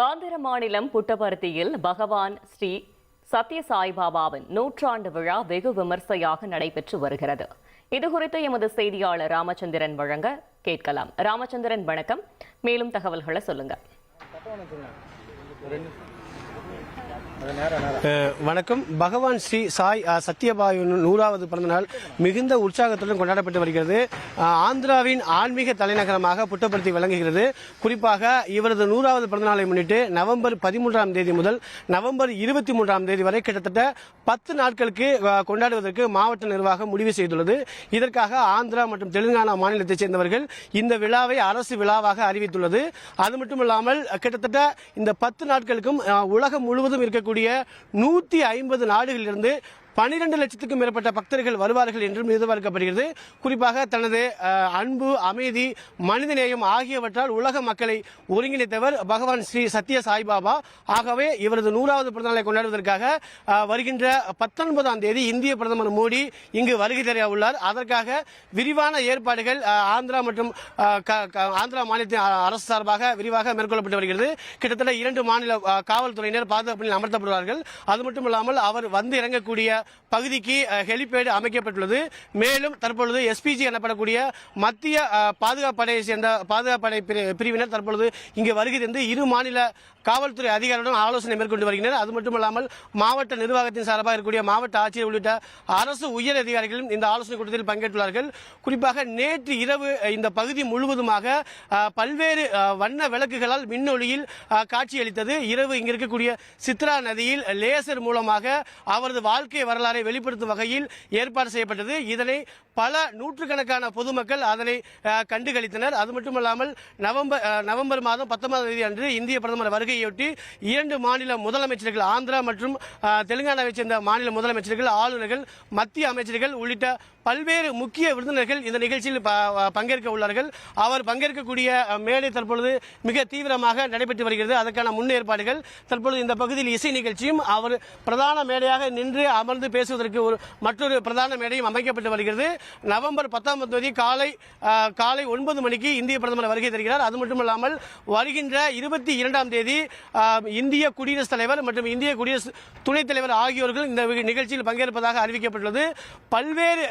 ஆந்திர மாநிலம் புட்டபர்த்தியில் பகவான் ஸ்ரீ சத்ய சாய்பாபாவின் நூற்றாண்டு விழா வெகு விமர்சையாக நடைபெற்று வருகிறது. இதுகுறித்து எமது செய்தியாளர் ராமச்சந்திரன் வழங்க கேட்கலாம். ராமச்சந்திரன் வணக்கம், மேலும் தகவல்களை சொல்லுங்க. வணக்கம். பகவான் ஸ்ரீ சாய் சத்யபாயின் 100வது பிறந்தநாள் மிகுந்த உற்சாகத்துடன் கொண்டாடப்பட்டு வருகிறது. ஆந்திராவின் ஆன்மீக தலைநகரமாக புட்டபர்த்தி விளங்குகிறது. குறிப்பாக இவரது 100வது பிறந்தநாளை முன்னிட்டு நவம்பர் 13ஆம் தேதி முதல் நவம்பர் 23ஆம் தேதி வரை கிட்டத்தட்ட 10 நாட்களுக்கு கொண்டாடுவதற்கு மாவட்ட நிர்வாகம் முடிவு செய்துள்ளது. இதற்காக ஆந்திரா மற்றும் தெலுங்கானா மாநிலத்தைச் சேர்ந்தவர்கள் இந்த விழாவை அரசு விழாவாக அறிவித்துள்ளது. அது மட்டுமல்லாமல் கிட்டத்தட்ட இந்த 10 நாட்களுக்கும் உலகம் முழுவதும் இருக்கக்கூடிய 150 நாடுகளிலிருந்து 12 லட்சத்துக்கும் மேற்பட்ட பக்தர்கள் வருவார்கள் என்றும் எதிர்பார்க்கப்படுகிறது. குறிப்பாக தனது அன்பு, அமைதி, மனிதநேயம் ஆகியவற்றால் உலக மக்களை ஒருங்கிணைத்தவர் பகவான் ஸ்ரீ சத்ய சாய்பாபா. ஆகவே இவரது 100வது பிறந்தநாளை கொண்டாடுவதற்காக வருகின்ற 19ஆம் தேதி இந்திய பிரதமர் மோடி இங்கு வருகை தர உள்ளார். அதற்காக விரிவான ஏற்பாடுகள் ஆந்திரா மற்றும் ஆந்திரா மாநிலத்தின் அரசு சார்பாக விரிவாக மேற்கொள்ளப்பட்டு வருகிறது. கிட்டத்தட்ட 2 மாநில காவல்துறையினர் பாதுகாப்பில் அமர்த்தப்படுவார்கள். அது மட்டுமல்லாமல் அவர் வந்து இறங்கக்கூடிய பகுதிக்கு ஹெலிபேட் அமைக்கப்பட்டுள்ளது. மேலும் தற்பொழுது எஸ்பிஜி எனப்படக்கூடிய மத்திய பாதுகாப்பு படையை சேர்ந்த பாதுகாப்பு படை பிரிவினர் தற்பொழுது இங்கு வருகை தந்து இரு மாநில காவல்துறை அதிகாரிகளுடன் ஆலோசனை மேற்கொண்டு வருகின்றனர். அது மட்டுமல்லாமல் மாவட்ட நிர்வாகத்தின் சார்பாக இருக்கக்கூடிய மாவட்ட ஆட்சியர் உள்ளிட்ட அரசு உயர் அதிகாரிகளும் இந்த ஆலோசனை கூட்டத்தில் பங்கேற்றுள்ளார்கள். குறிப்பாக நேற்று இரவு இந்த பகுதி முழுவதுமாக பல்வேறு வண்ண விளக்குகளால் மின்னொளியில் காட்சியளித்தது. இரவு இங்கு இருக்கக்கூடிய சித்ரா நதியில் லேசர் மூலமாக அவரது வாழ்க்கை வரலாறை வெளிப்படுத்தும் வகையில் ஏற்பாடு செய்யப்பட்டது. இதனை பல நூற்றுக்கணக்கான பொதுமக்கள் அதனை கண்டுகளித்தனர். அது மட்டுமல்லாமல் நவம்பர் மாதம் 19ஆம் தேதி அன்று இந்திய பிரதமர் வருகையொட்டி 2 மாநில முதலமைச்சர்கள், ஆந்திரா மற்றும் தெலுங்கானாவை சேர்ந்த மாநில முதலமைச்சர்கள், ஆளுநர்கள், மத்திய அமைச்சர்கள் உள்ளிட்ட பல்வேறு முக்கிய விருந்தினர்கள் இந்த நிகழ்ச்சியில் பங்கேற்க உள்ளார்கள். அவர் பங்கேற்கக்கூடிய மேடை தற்பொழுது மிக தீவிரமாக நடைபெற்று வருகிறது. அதற்கான முன்னேற்பாடுகள் தற்பொழுது இந்த பகுதியில் இசை நிகழ்ச்சியும் அவர் பிரதான மேடையாக நின்று அமர்ந்து பேசுவதற்கு மற்றொரு பிரதான மேடையும் அமைக்கப்பட்டு வருகிறது. நவம்பர் 10ஆம் தேதி காலை 9 மணிக்கு இந்திய பிரதமர் வருகை தருகிறார். அது மட்டுமல்லாமல் வருகின்ற 22ஆம் தேதி இந்திய குடியரசுத் தலைவர் மற்றும் இந்திய குடியரசு துணைத் தலைவர் ஆகியோர்கள் இந்த நிகழ்ச்சியில் பங்கேற்பதாக அறிவிக்கப்பட்டுள்ளது. பல்வேறு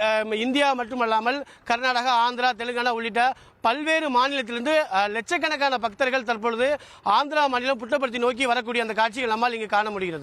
இந்தியா மட்டுமல்லாமல் கர்நாடகா, ஆந்திரா, தெலுங்கானா உள்ளிட்ட பல்வேறு மாநிலத்திலிருந்து லட்சக்கணக்கான பக்தர்கள் தற்பொழுது ஆந்திரா மாநிலம் புட்டபர்த்தி நோக்கி வரக்கூடிய அந்த காட்சிகள் நம்மால் இங்கு காண முடிகிறது.